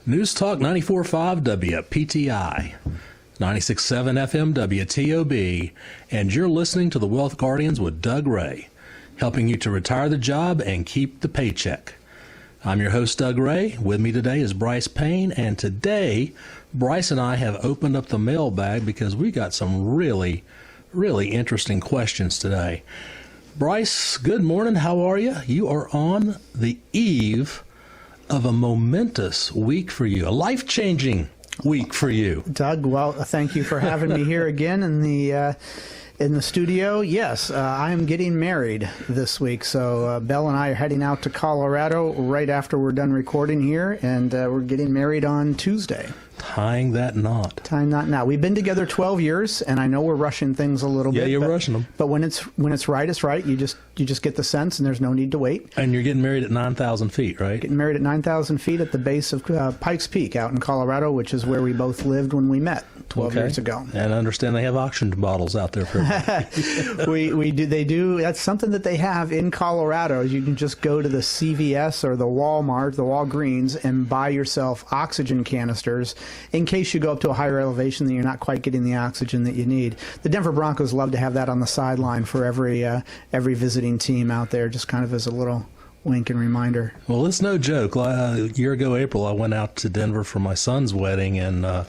News Talk 94.5 WPTI, 96.7 FM WTOB, and you're listening to The Wealth Guardians with Doug Ray, helping you to retire the job and keep the paycheck. I'm your host, Doug Ray. With me today is Brice Payne, and today, Brice and I have opened up the mailbag because we got some really interesting questions today. Brice, good morning. How are you? You are on the eve of a momentous week for you, a life-changing week for you. Doug, well, thank you for having me here again in the studio. Yes, I am getting married this week, so Belle and I are heading out to Colorado right after we're done recording here, and we're getting married on Tuesday. Tying that knot. Tying that knot. We've been together 12 years, and I know we're rushing things a little bit. Yeah, you're rushing them. But when it's right, it's right. You just get the sense, and there's no need to wait. And you're getting married at 9,000 feet, right? Getting married at 9,000 feet at the base of Pikes Peak out in Colorado, which is where we both lived when we met 12 years ago. And I understand they have auction bottles out there for we do. They do. That's something that they have in Colorado. You can just go to the CVS or the Walmart, the Walgreens, and buy yourself oxygen canisters in case you go up to a higher elevation and you're not quite getting the oxygen that you need. The Denver Broncos love to have that on the sideline for every visiting team out there, just kind of as a little wink and reminder. Well, it's no joke. A year ago, April, I went out to Denver for my son's wedding, and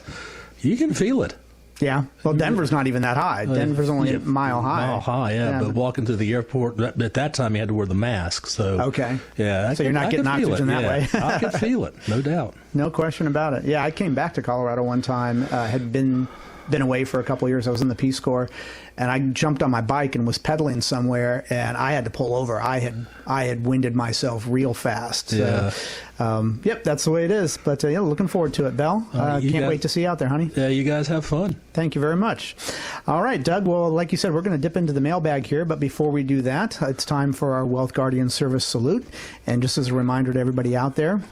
you can feel it. Yeah. Well, Denver's not even that high. Denver's only a mile high. Mile high, yeah. But walking to the airport, at that time, you had to wear the mask. So okay. Yeah. So you're not getting oxygen that way. I could feel it, no doubt. No question about it. Yeah, I came back to Colorado one time. Had been away for a couple of years. I was in the Peace Corps, and I jumped on my bike and was pedaling somewhere, and I had to pull over. I had winded myself real fast. So, yep, that's the way it is. But yeah, looking forward to it, Belle. Can't wait to see you out there, honey. Yeah, you guys have fun. Thank you very much. All right, Doug. Well, like you said, we're going to dip into the mailbag here, but before we do that, it's time for our Wealth Guardian Service Salute. And just as a reminder to everybody out there,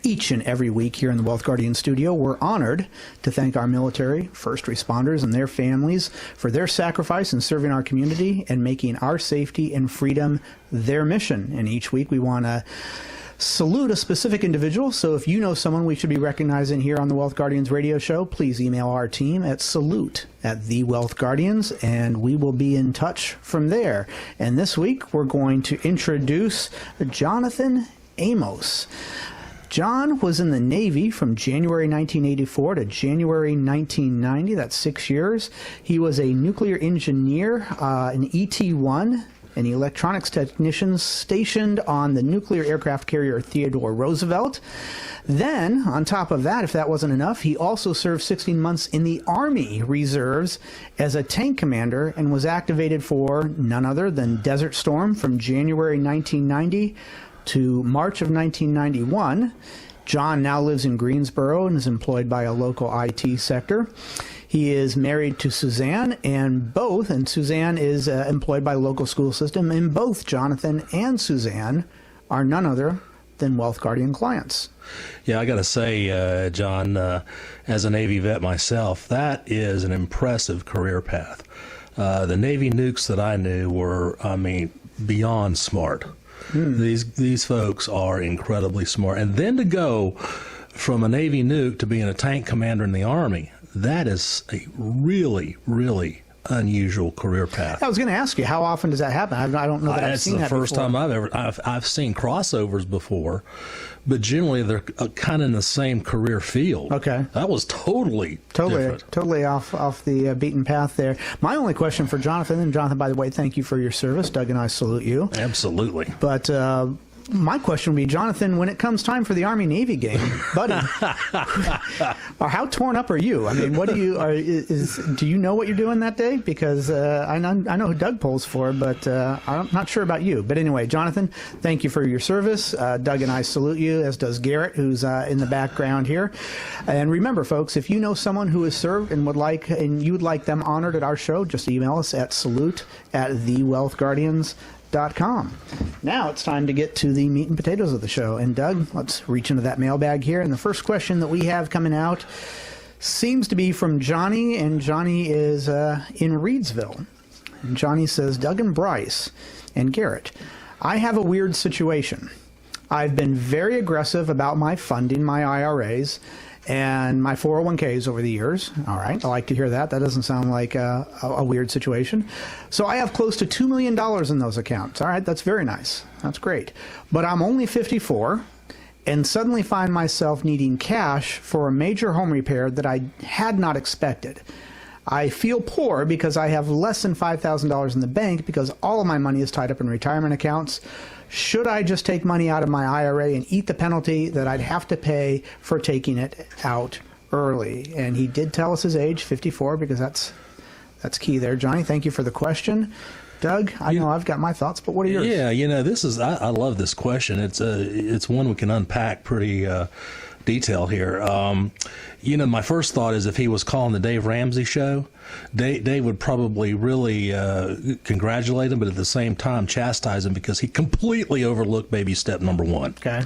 each and every week here in the Wealth Guardian studio, we're honored to thank our military, first responders, and their families for their sacrifice in serving our community and making our safety and freedom their mission. And each week we want to salute a specific individual. So if you know someone we should be recognizing here on the Wealth Guardians radio show, please email our team at salute@thewealthguardians, and we will be in touch from there. And this week we're going to introduce Jonathan Amos. John was in the Navy from January 1984 to January 1990. That's 6 years. He was a nuclear engineer, an ET-1, an electronics technician stationed on the nuclear aircraft carrier Theodore Roosevelt. Then, on top of that, if that wasn't enough, he also served 16 months in the Army Reserves as a tank commander and was activated for none other than Desert Storm from January 1990 to March of 1991. John now lives in Greensboro and is employed by a local IT sector. He is married to Suzanne, and Suzanne is employed by a local school system, and both Jonathan and Suzanne are none other than Wealth Guardian clients. Yeah, I got to say, John, as a Navy vet myself, that is an impressive career path. The Navy nukes that I knew were, beyond smart. These folks are incredibly smart. And then to go from a Navy nuke to being a tank commander in the Army, that is a really unusual career path. I was going to ask you, how often does that happen? I don't know that I've seen that before. That's the first time I've seen crossovers before, but generally they're kind of in the same career field. Okay. That was totally different. Totally off the beaten path there. My only question for Jonathan, and Jonathan, by the way, thank you for your service. Doug and I salute you. Absolutely. But my question would be, Jonathan, when it comes time for the Army-Navy game, buddy, how torn up are you? I mean, what do you know what you're doing that day? Because I know who Doug polls for, but I'm not sure about you. But anyway, Jonathan, thank you for your service. Doug and I salute you, as does Garrett, who's in the background here. And remember, folks, if you know someone who has served and you would like them honored at our show, just email us at salute@thewealthguardians.com. Now it's time to get to the meat and potatoes of the show. And Doug, let's reach into that mailbag here. And the first question that we have coming out seems to be from Johnny, and Johnny is in Reedsville. And Johnny says, Doug and Brice and Garrett, I have a weird situation. I've been very aggressive about my funding, my IRAs, and my 401ks over the years. All right, I like to hear that. That doesn't sound like a weird situation. So I have close to $2 million in those accounts. All right, that's very nice. That's great. But I'm only 54 and suddenly find myself needing cash for a major home repair that I had not expected. I feel poor because I have less than $5,000 in the bank because all of my money is tied up in retirement accounts. Should I just take money out of my IRA and eat the penalty that I'd have to pay for taking it out early? And he did tell us his age, 54, because that's key there. Johnny, thank you for the question. Doug, I know I've got my thoughts, but what are yours? Yeah, this is I love this question. It's one we can unpack pretty detail here. My first thought is if he was calling the Dave Ramsey show, Dave would probably really congratulate him, but at the same time chastise him because he completely overlooked baby step number one. Okay.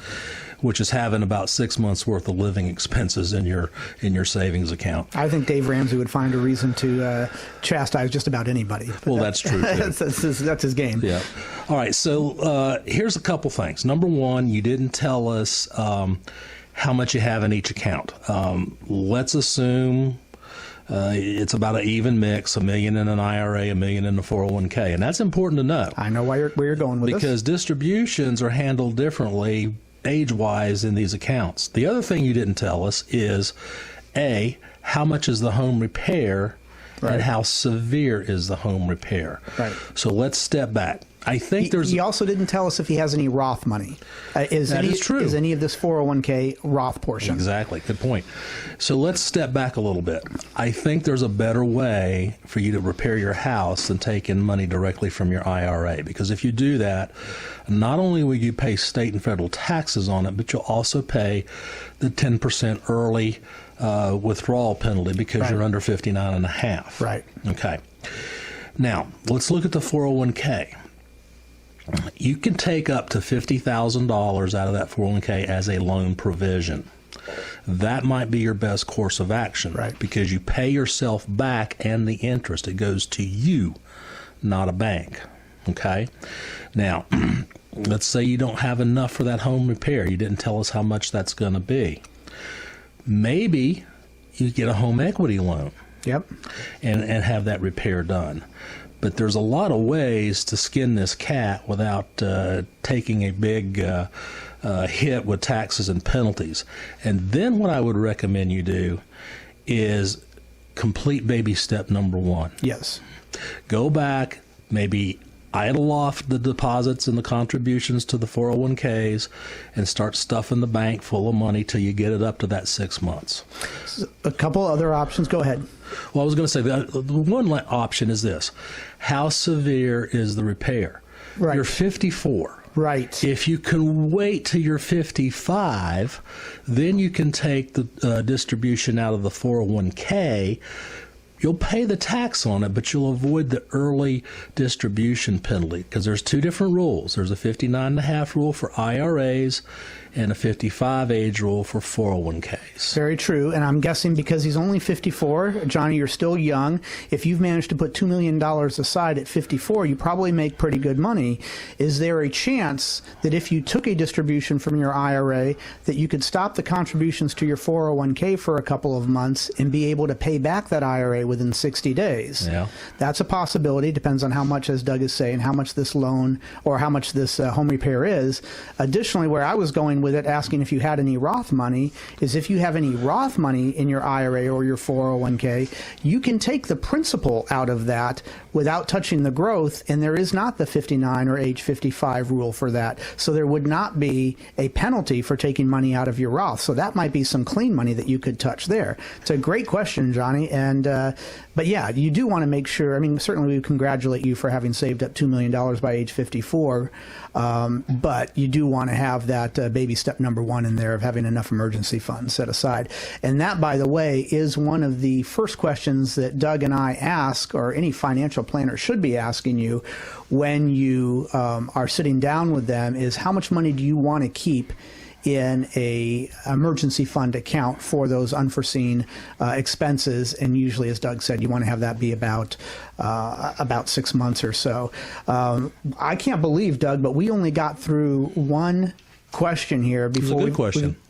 Which is having about 6 months worth of living expenses in your savings account. I think Dave Ramsey would find a reason to chastise just about anybody. Well, that's true. That's his game. Yeah. All right. So here's a couple things. Number one, you didn't tell us how much you have in each account. Let's assume it's about an even mix, $1 million in an IRA, $1 million in a 401k. And that's important to know. I know where you're going with this. Because distributions are handled differently age-wise in these accounts. The other thing you didn't tell us is, A, how much is the home repair and how severe is the home repair. Right. So let's step back. I think he also didn't tell us if he has any Roth money. That is true. Is any of this 401k Roth portion? Exactly. Good point. So let's step back a little bit. I think there's a better way for you to repair your house than taking money directly from your IRA. Because if you do that, not only will you pay state and federal taxes on it, but you'll also pay the 10% early withdrawal penalty because you're under 59 and a half. Right. Okay. Now, let's look at the 401k. You can take up to $50,000 out of that 401k as a loan provision. That might be your best course of action, right? Because you pay yourself back and the interest. It goes to you, not a bank. Okay? Now, let's say you don't have enough for that home repair. You didn't tell us how much that's going to be. Maybe you get a home equity loan. Yep. And have that repair done. But there's a lot of ways to skin this cat without taking a big hit with taxes and penalties. And then what I would recommend you do is complete baby step number one. Yes. Go back, maybe idle off the deposits and the contributions to the 401ks and start stuffing the bank full of money till you get it up to that 6 months. A couple other options. Go ahead. Well, I was going to say the one option is this. How severe is the repair? Right. You're 54. Right. If you can wait till you're 55, then you can take the distribution out of the 401k. You'll pay the tax on it, but you'll avoid the early distribution penalty because there's two different rules. There's a 59.5 rule for IRAs and a 55 age rule for 401ks. Very true. And I'm guessing because he's only 54, Johnny, you're still young. If you've managed to put $2 million aside at 54, you probably make pretty good money. Is there a chance that if you took a distribution from your IRA that you could stop the contributions to your 401k for a couple of months and be able to pay back that IRA within 60 days? Yeah. That's a possibility. Depends on how much, as Doug is saying, how much this loan or how much this home repair is. Additionally, where I was going with it, asking if you had any Roth money, is if you have any Roth money in your IRA or your 401k, you can take the principal out of that without touching the growth, and there is not the 59 or age 55 rule for that. So there would not be a penalty for taking money out of your Roth. So that might be some clean money that you could touch there. It's a great question, Johnny. And but yeah, you do want to make sure. I mean, certainly we congratulate you for having saved up $2 million by age 54. But you do want to have that baby step number one in there of having enough emergency funds set aside. And that, by the way, is one of the first questions that Doug and I ask, or any financial planner should be asking you when you are sitting down with them, is how much money do you want to keep in a emergency fund account for those unforeseen expenses. And usually, as Doug said, you want to have that be about 6 months or so. I can't believe, Doug, but we only got through one question here before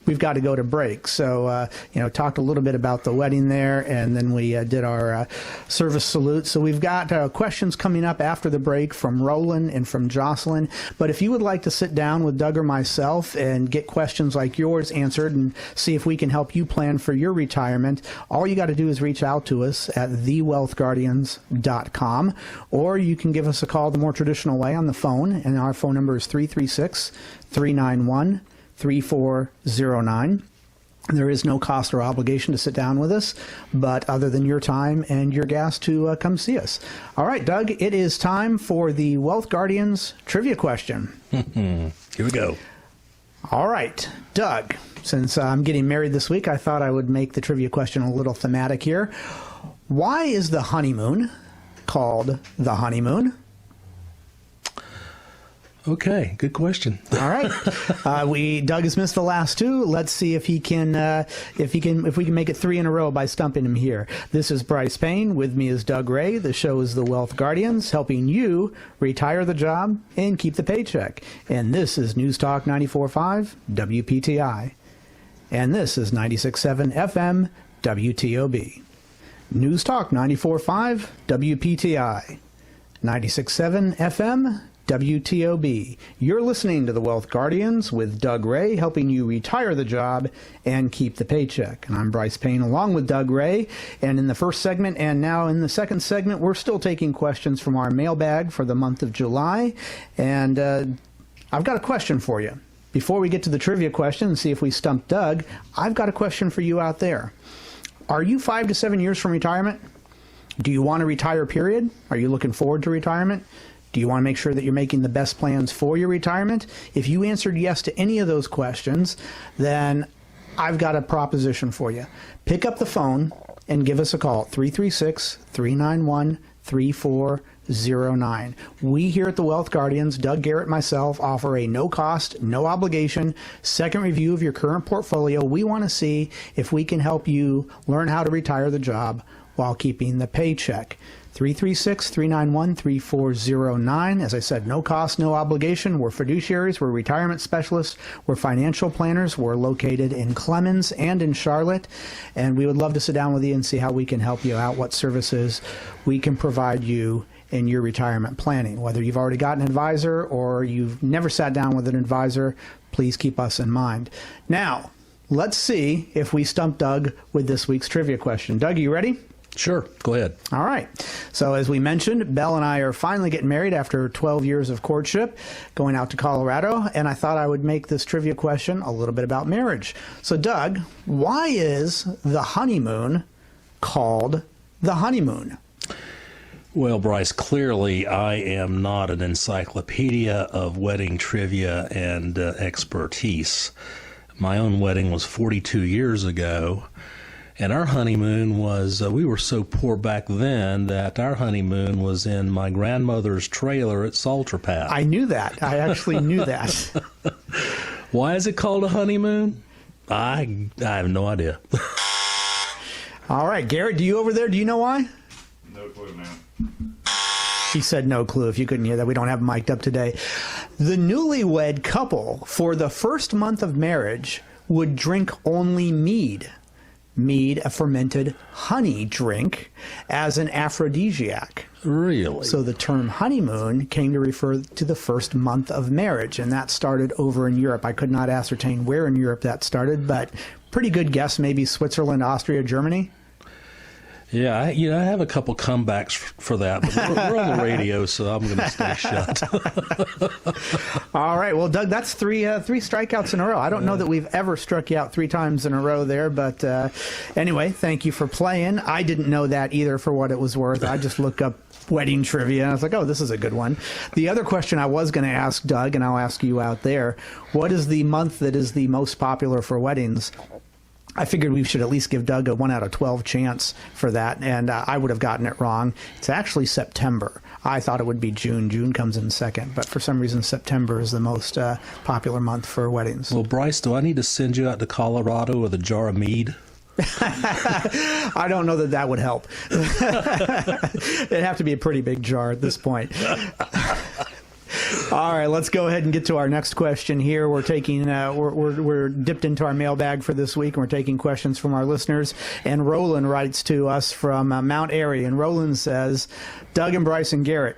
we've got to go to break. So, talked a little bit about the wedding there, and then we did our service salute. So we've got questions coming up after the break from Roland and from Jocelyn. But if you would like to sit down with Doug or myself and get questions like yours answered and see if we can help you plan for your retirement, all you got to do is reach out to us at thewealthguardians.com, or you can give us a call the more traditional way on the phone, and our phone number is 336-391-3409. There is no cost or obligation to sit down with us, but other than your time and your gas to come see us. All right, Doug, it is time for the Wealth Guardians trivia question. Here we go. All right, Doug, since I'm getting married this week, I thought I would make the trivia question a little thematic here. Why is the honeymoon called the honeymoon? Okay, good question. All right, Doug has missed the last two. Let's see if we can make it three in a row by stumping him here. This is Brice Payne. With me is Doug Ray. The show is the Wealth Guardians, helping you retire the job and keep the paycheck. And this is News Talk 94.5 WPTI, and this is 96.7 FM WTOB. News Talk 94.5 WPTI, 96.7 FM WTOB. You're listening to the Wealth Guardians with Doug Ray, helping you retire the job and keep the paycheck. And I'm Brice Payne along with Doug Ray. And in the first segment and now in the second segment, we're still taking questions from our mailbag for the month of July. And I've got a question for you. Before we get to the trivia question and see if we stump Doug, I've got a question for you out there. Are you 5 to 7 years from retirement? Do you want to retire, period? Are you looking forward to retirement? Do you want to make sure that you're making the best plans for your retirement? If you answered yes to any of those questions, then I've got a proposition for you. Pick up the phone and give us a call, 336-391-3409. We here at the Wealth Guardians, Doug, Garrett, myself, offer a no-cost, no-obligation second review of your current portfolio. We want to see if we can help you learn how to retire the job while keeping the paycheck. 336-391-3409. As I said, no cost, no obligation. We're fiduciaries. We're retirement specialists. We're financial planners. We're located in Clemens and in Charlotte. And we would love to sit down with you and see how we can help you out, what services we can provide you in your retirement planning. Whether you've already got an advisor or you've never sat down with an advisor, please keep us in mind. Now, let's see if we stump Doug with this week's trivia question. Doug, are you ready? Sure, go ahead. All right. So as we mentioned, Belle and I are finally getting married after 12 years of courtship, going out to Colorado, and I thought I would make this trivia question a little bit about marriage. So Doug, why is the honeymoon called the honeymoon? Well, Brice, clearly I am not an encyclopedia of wedding trivia and expertise. My own wedding was 42 years ago. And our honeymoon was, we were so poor back then that our honeymoon was in my grandmother's trailer at Salter Path. I knew that. I actually knew that. Why is it called a honeymoon? I have no idea. All right, Garrett, do you know why? No clue, man. He said no clue. If you couldn't hear that, we don't have mic'd up today. The newlywed couple, for the first month of marriage, would drink only mead. Mead, a fermented honey drink, as an aphrodisiac. Really? So the term honeymoon came to refer to the first month of marriage, and that started over in Europe. I could not ascertain where in Europe that started, but pretty good guess, maybe Switzerland, Austria, Germany. Yeah, I have a couple comebacks for that, but we're on the radio, so I'm going to stay shut. All right. Well, Doug, that's three strikeouts in a row. I don't know that we've ever struck you out 3 times in a row there, but anyway, thank you for playing. I didn't know that either, for what it was worth. I just looked up wedding trivia, and I was like, oh, this is a good one. The other question I was going to ask Doug, and I'll ask you out there, what is the month that is the most popular for weddings? I figured we should at least give Doug a 1 out of 12 chance for that, and I would have gotten it wrong. It's actually September. I thought it would be June. June comes in second, but for some reason September is the most popular month for weddings. Well, Brice, do I need to send you out to Colorado with a jar of mead? I don't know that would help. It'd have to be a pretty big jar at this point. All right, let's go ahead and get to our next question here. We're taking we're dipped into our mailbag for this week, and we're taking questions from our listeners. And Roland writes to us from Mount Airy, and Roland says, Doug and Brice and Garrett,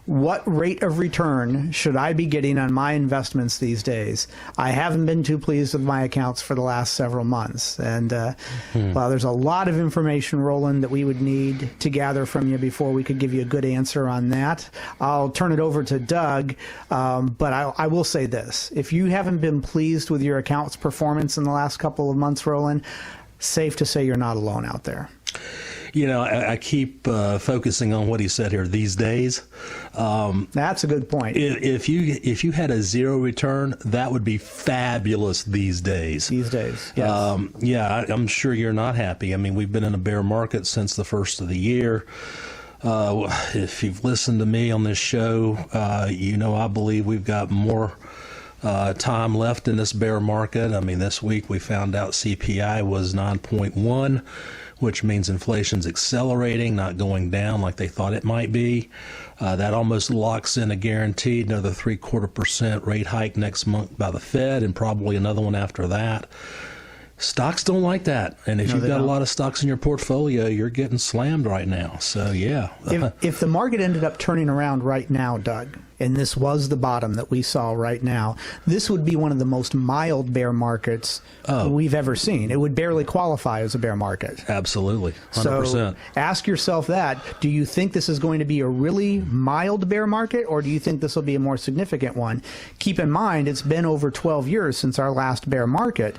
what rate of return should I be getting on my investments these days? I haven't been too pleased with my accounts for the last several months. And well, there's a lot of information, Roland, that we would need to gather from you before we could give you a good answer on that. I'll turn it over to Doug, but I will say this. If you haven't been pleased with your account's performance in the last couple of months, Roland, safe to say you're not alone out there. You know, I keep focusing on what he said here, these days. That's a good point. If you had a zero return, that would be fabulous these days. These days, yes. Yeah, I'm sure you're not happy. I mean, we've been in a bear market since the first of the year. If you've listened to me on this show, you know I believe we've got more time left in this bear market. I mean, this week we found out CPI was 9.1, which means inflation's accelerating, not going down like they thought it might be. That almost locks in a guaranteed another 0.75% rate hike next month by the Fed, and probably another one after that. Stocks don't like that, and if you've got a lot of stocks in your portfolio, you're getting slammed right now. So yeah, if the market ended up turning around right now, Doug, and this was the bottom that we saw right now, this would be one of the most mild bear markets we've ever seen. It would barely qualify as a bear market. Absolutely, 100%. So ask yourself that. Do you think this is going to be a really mild bear market, or do you think this will be a more significant one? Keep in mind, it's been over 12 years since our last bear market.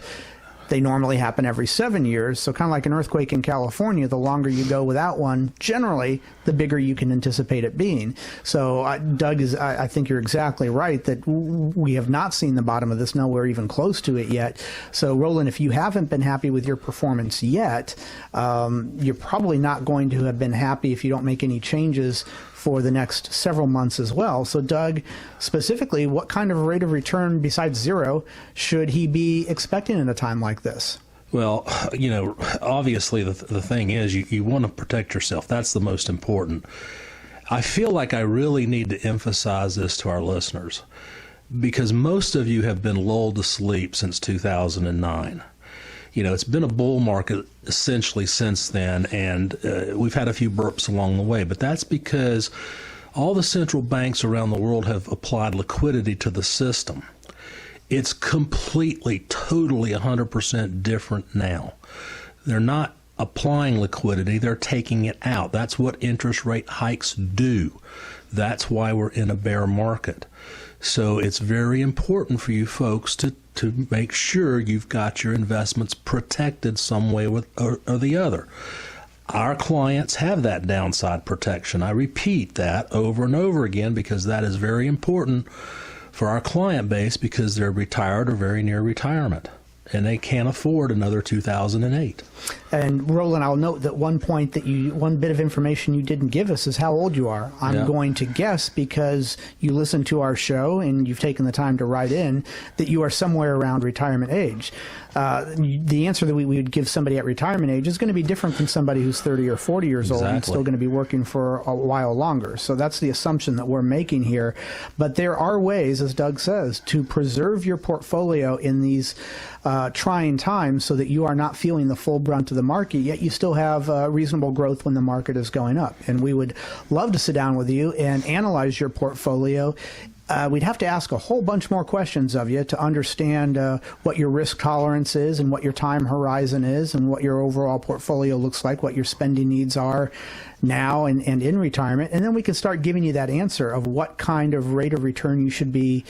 They normally happen every 7 years, so kind of like an earthquake in California, the longer you go without one, generally, the bigger you can anticipate it being. So, Doug, I think you're exactly right that we have not seen the bottom of this, nowhere even close to it yet. So, Roland, if you haven't been happy with your performance yet, you're probably not going to have been happy if you don't make any changes for the next several months as well. So, Doug, specifically, what kind of rate of return besides zero should he be expecting in a time like this? Well, you know, obviously the thing is you want to protect yourself. That's the most important. I feel like I really need to emphasize this to our listeners because most of you have been lulled to sleep since 2009. You know, it's been a bull market essentially since then, and we've had a few burps along the way, but that's because all the central banks around the world have applied liquidity to the system. It's completely, totally 100% different now. They're not applying liquidity, they're taking it out. That's what interest rate hikes do. That's why we're in a bear market. So it's very important for you folks to make sure you've got your investments protected some way or the other. Our clients have that downside protection. I repeat that over and over again because that is very important for our client base because they're retired or very near retirement, and they can't afford another 2008. And Roland, I'll note that one bit of information you didn't give us is how old you are. I'm going to guess, because you listen to our show and you've taken the time to write in, that you are somewhere around retirement age. The answer that we would give somebody at retirement age is going to be different than somebody who's 30 or 40 years old and still going to be working for a while longer. So that's the assumption that we're making here. But there are ways, as Doug says, to preserve your portfolio in these trying times so that you are not feeling the full brunt of the market, yet you still have reasonable growth when the market is going up. And we would love to sit down with you and analyze your portfolio. We'd have to ask a whole bunch more questions of you to understand what your risk tolerance is and what your time horizon is and what your overall portfolio looks like, what your spending needs are now and in retirement. And then we can start giving you that answer of what kind of rate of return you should be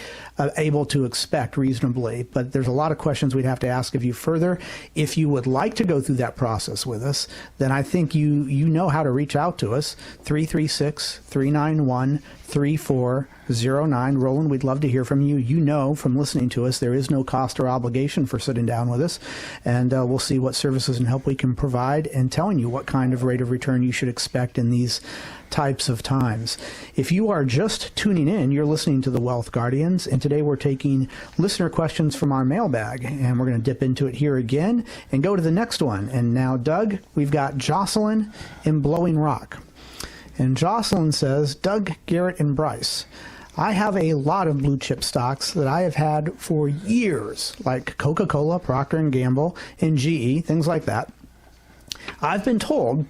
able to expect reasonably. But there's a lot of questions we'd have to ask of you further. If you would like to go through that process with us, then I think you know how to reach out to us, 336-391-3409. Roland, we'd love to hear from you. You know from listening to us there is no cost or obligation for sitting down with us, and we'll see what services and help we can provide and telling you what kind of rate of return you should expect in these types of times. If you are just tuning in, you're listening to the Wealth Guardians, and today we're taking listener questions from our mailbag, and we're going to dip into it here again and go to the next one. And now, Doug, we've got Jocelyn in Blowing Rock. And Jocelyn says, Doug, Garrett, and Brice, I have a lot of blue chip stocks that I have had for years, like Coca-Cola, Procter & Gamble, and GE, things like that. I've been told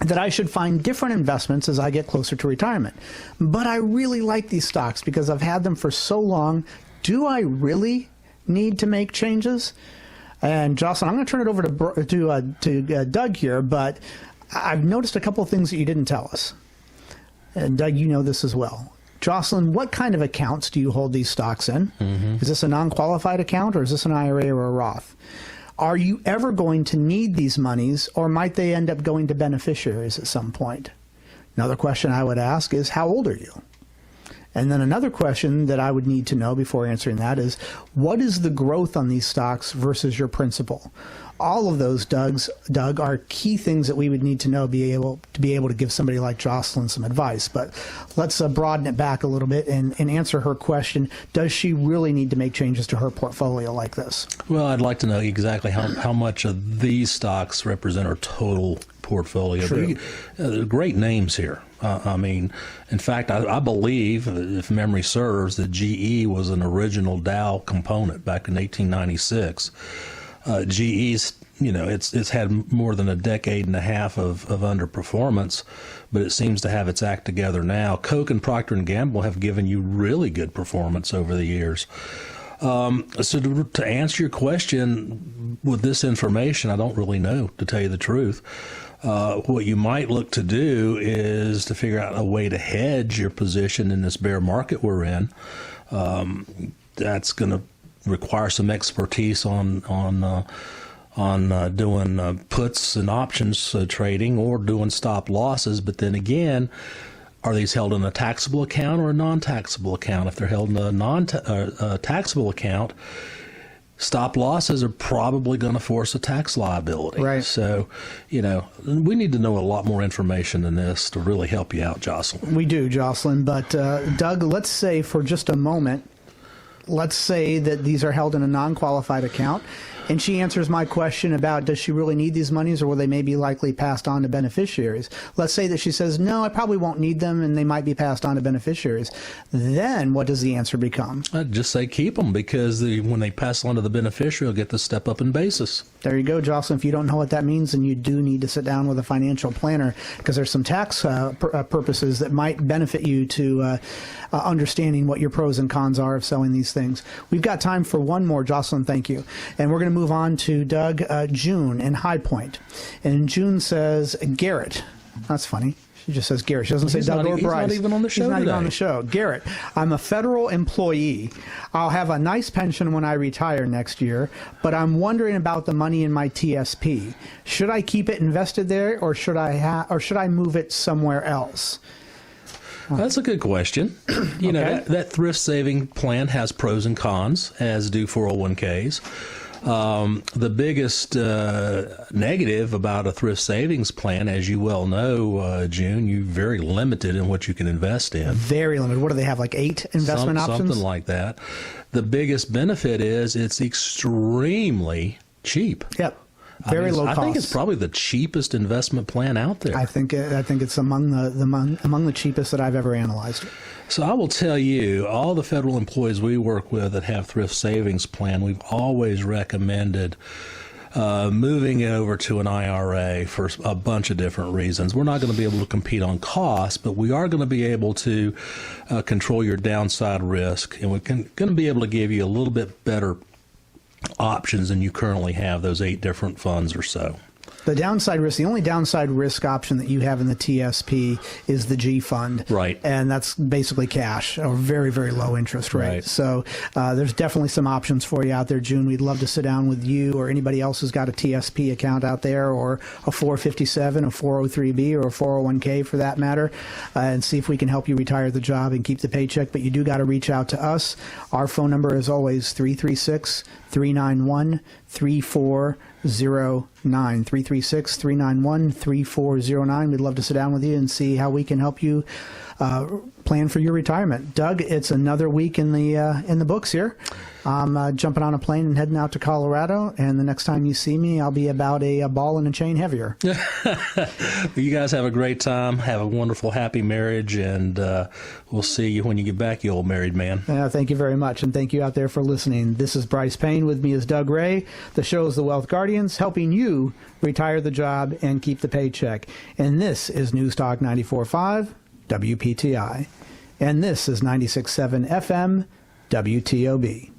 that I should find different investments as I get closer to retirement. But I really like these stocks because I've had them for so long. Do I really need to make changes? And Jocelyn, I'm going to turn it over to Doug here, but I've noticed a couple of things that you didn't tell us. And Doug, you know this as well. Jocelyn, what kind of accounts do you hold these stocks in? Mm-hmm. Is this a non-qualified account, or is this an IRA or a Roth? Are you ever going to need these monies, or might they end up going to beneficiaries at some point? Another question I would ask is, how old are you? And then another question that I would need to know before answering that is, what is the growth on these stocks versus your principal? All of those, Doug, are key things that we would need to know to be able to give somebody like Jocelyn some advice. But let's broaden it back a little bit and answer her question. Does she really need to make changes to her portfolio like this? Well, I'd like to know exactly how much of these stocks represent her total portfolio. They're great names here. I mean, in fact, I believe, if memory serves, that GE was an original Dow component back in 1896. GE's, it's had more than a decade and a half of underperformance, but it seems to have its act together now. Coke and Procter & Gamble have given you really good performance over the years. So to answer your question, with this information, I don't really know, to tell you the truth. What you might look to do is to figure out a way to hedge your position in this bear market we're in. That's going to require some expertise on doing puts and options trading, or doing stop losses. But then again, are these held in a taxable account or a non-taxable account? If they're held in a non-taxable account, stop losses are probably going to force a tax liability. Right. So, we need to know a lot more information than this to really help you out, Jocelyn. We do, Jocelyn. But Doug, let's say for just a moment, let's say that these are held in a non-qualified account, and she answers my question about, does she really need these monies, or will they maybe likely passed on to beneficiaries? Let's say that she says, no, I probably won't need them, and they might be passed on to beneficiaries. Then what does the answer become? I'd just say keep them, because when they pass on to the beneficiary, they'll get the step up in basis. There you go, Jocelyn. If you don't know what that means, then you do need to sit down with a financial planner, because there's some tax purposes that might benefit you to understanding what your pros and cons are of selling these things. We've got time for one more, Jocelyn, thank you. And we're going to move on to Doug, June in High Point. And June says, Garrett. That's funny. She just says Garrett. She doesn't say Doug or Brice. He's not even on the show He's not today. even on the show. Garrett, I'm a federal employee. I'll have a nice pension when I retire next year, but I'm wondering about the money in my TSP. Should I keep it invested there, or should I move it somewhere else? That's a good question. That thrift saving plan has pros and cons, as do 401ks. The biggest negative about a thrift savings plan, as you well know, June, you're very limited in what you can invest in. Very limited. What do they have, like 8 investment options? Something like that. The biggest benefit is it's extremely cheap. Yep. Very low cost. I think it's probably the cheapest investment plan out there. I think it's among the cheapest that I've ever analyzed. So I will tell you, all the federal employees we work with that have thrift savings plan, we've always recommended moving it over to an IRA for a bunch of different reasons. We're not going to be able to compete on cost, but we are going to be able to control your downside risk, and we're going to be able to give you a little bit better options than you currently have, those 8 different funds or so. The only downside risk option that you have in the TSP is the G fund. Right. And that's basically cash, or very, very low interest rate. Right. So there's definitely some options for you out there, June. We'd love to sit down with you or anybody else who's got a TSP account out there, or a 457, a 403B, or a 401k for that matter, and see if we can help you retire the job and keep the paycheck. But you do got to reach out to us. Our phone number is always 336-391-3400. 409-336-391-3409. We'd love to sit down with you and see how we can help you plan for your retirement. Doug, it's another week in the books here. I'm jumping on a plane and heading out to Colorado, and the next time you see me, I'll be about a ball and a chain heavier. You guys have a great time. Have a wonderful, happy marriage, and we'll see you when you get back, you old married man. Thank you very much, and thank you out there for listening. This is Brice Payne. With me is Doug Ray. The show is The Wealth Guardians, helping you retire the job and keep the paycheck. And this is News Talk 94.5 WPTI. And this is 96.7 FM WTOB.